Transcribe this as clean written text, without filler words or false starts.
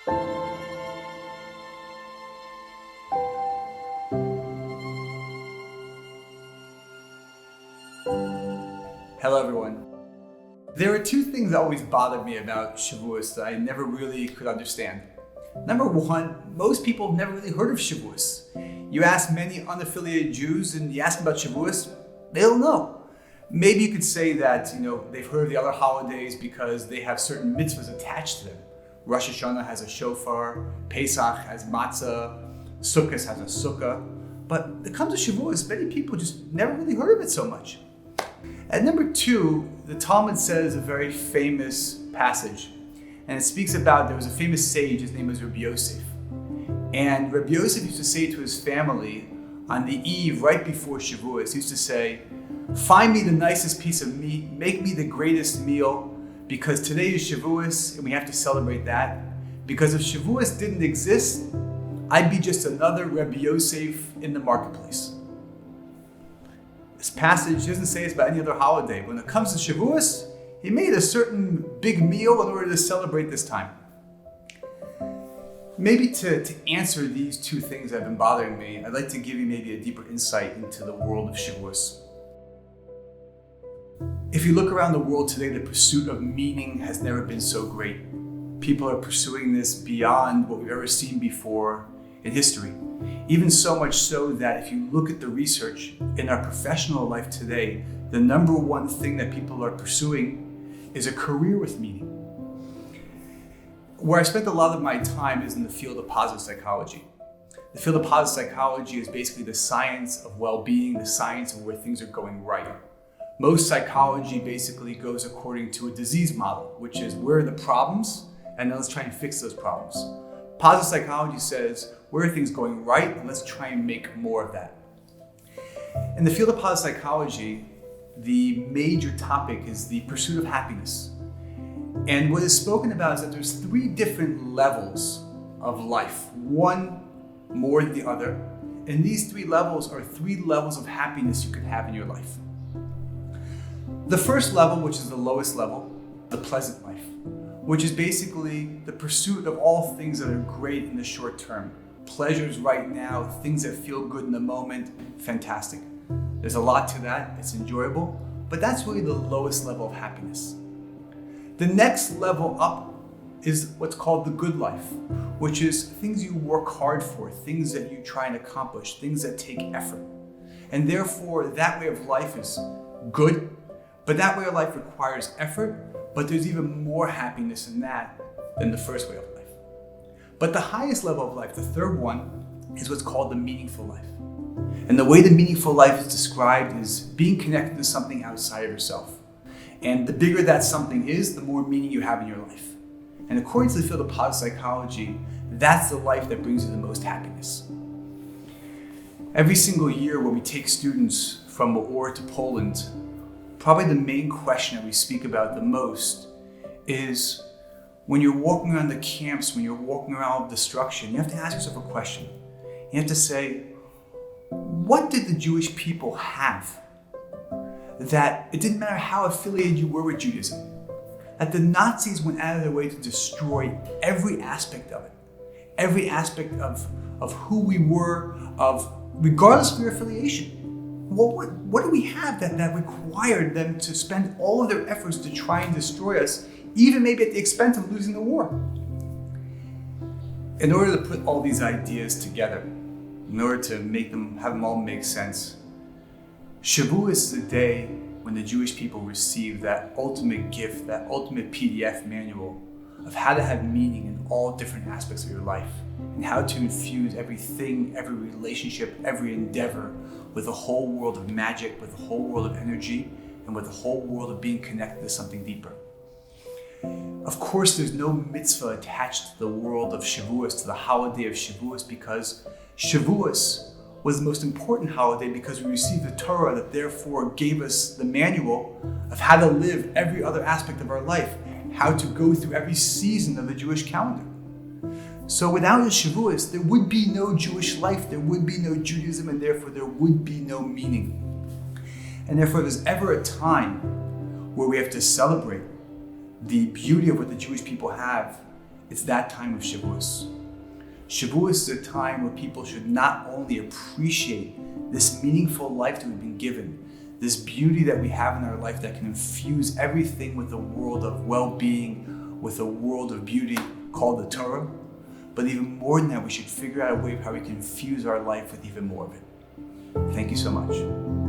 Hello everyone. There are two things that always bothered me about Shavuos that I never really could understand. Number one, most people have never really heard of Shavuos. You ask many unaffiliated Jews and you ask them about Shavuos, they don't know. Maybe you could say that they've heard of the other holidays because they have certain mitzvahs attached to them. Rosh Hashanah has a shofar, Pesach has matzah, Sukkot has a sukkah. But when it comes to Shavuos, many people just never really heard of it so much. And number two, the Talmud says a very famous passage. And it speaks about, there was a famous sage, his name was Rabbi Yosef. And Rabbi Yosef used to say to his family on the eve right before Shavuos, he used to say, find me the nicest piece of meat, make me the greatest meal, because today is Shavuos and we have to celebrate that. Because if Shavuos didn't exist, I'd be just another Rabbi Yosef in the marketplace. This passage doesn't say it's about any other holiday. When it comes to Shavuos, he made a certain big meal in order to celebrate this time. Maybe to answer these two things that have been bothering me, I'd like to give you maybe a deeper insight into the world of Shavuos. If you look around the world today, the pursuit of meaning has never been so great. People are pursuing this beyond what we've ever seen before in history. Even so much so that if you look at the research in our professional life today, the number one thing that people are pursuing is a career with meaning. Where I spent a lot of my time is in the field of positive psychology. The field of positive psychology is basically the science of well-being, the science of where things are going right. Most psychology basically goes according to a disease model, which is where are the problems, and then let's try and fix those problems. Positive psychology says, where are things going right, and let's try and make more of that. In the field of positive psychology, the major topic is the pursuit of happiness. And what is spoken about is that there's three different levels of life, one more than the other. And these three levels are three levels of happiness you could have in your life. The first level, which is the lowest level, the pleasant life, which is basically the pursuit of all things that are great in the short term. Pleasures right now, things that feel good in the moment, fantastic. There's a lot to that, it's enjoyable, but that's really the lowest level of happiness. The next level up is what's called the good life, which is things you work hard for, things that you try and accomplish, things that take effort. And therefore, that way of life is good, but that way of life requires effort, but there's even more happiness in that than the first way of life. But the highest level of life, the third one, is what's called the meaningful life. And the way the meaningful life is described is being connected to something outside of yourself. And the bigger that something is, the more meaning you have in your life. And according to the field of positive psychology, that's the life that brings you the most happiness. Every single year when we take students from Meor to Poland, probably the main question that we speak about the most is when you're walking around the camps, when you're walking around destruction, you have to ask yourself a question. You have to say, what did the Jewish people have that it didn't matter how affiliated you were with Judaism, that the Nazis went out of their way to destroy every aspect of it, every aspect of who we were, regardless of your affiliation. Well, what do we have that required them to spend all of their efforts to try and destroy us, even maybe at the expense of losing the war? In order to put all these ideas together, in order to have them all make sense, Shavuos is the day when the Jewish people receive that ultimate gift, that ultimate PDF manual of how to have meaning in all different aspects of your life, and how to infuse everything, every relationship, every endeavor with a whole world of magic, with a whole world of energy, and with a whole world of being connected to something deeper. Of course, there's no mitzvah attached to the world of Shavuos, to the holiday of Shavuos, because Shavuos was the most important holiday because we received the Torah that therefore gave us the manual of how to live every other aspect of our life, how to go through every season of the Jewish calendar. So without a Shavuos, there would be no Jewish life, there would be no Judaism, and therefore there would be no meaning. And therefore, if there's ever a time where we have to celebrate the beauty of what the Jewish people have, It's that time of Shavuos. Shavuos is a time where people should not only appreciate this meaningful life that we've been given, this beauty that we have in our life that can infuse everything with a world of well-being, with a world of beauty called the Torah, but even more than that, we should figure out a way of how we can infuse our life with even more of it. Thank you so much.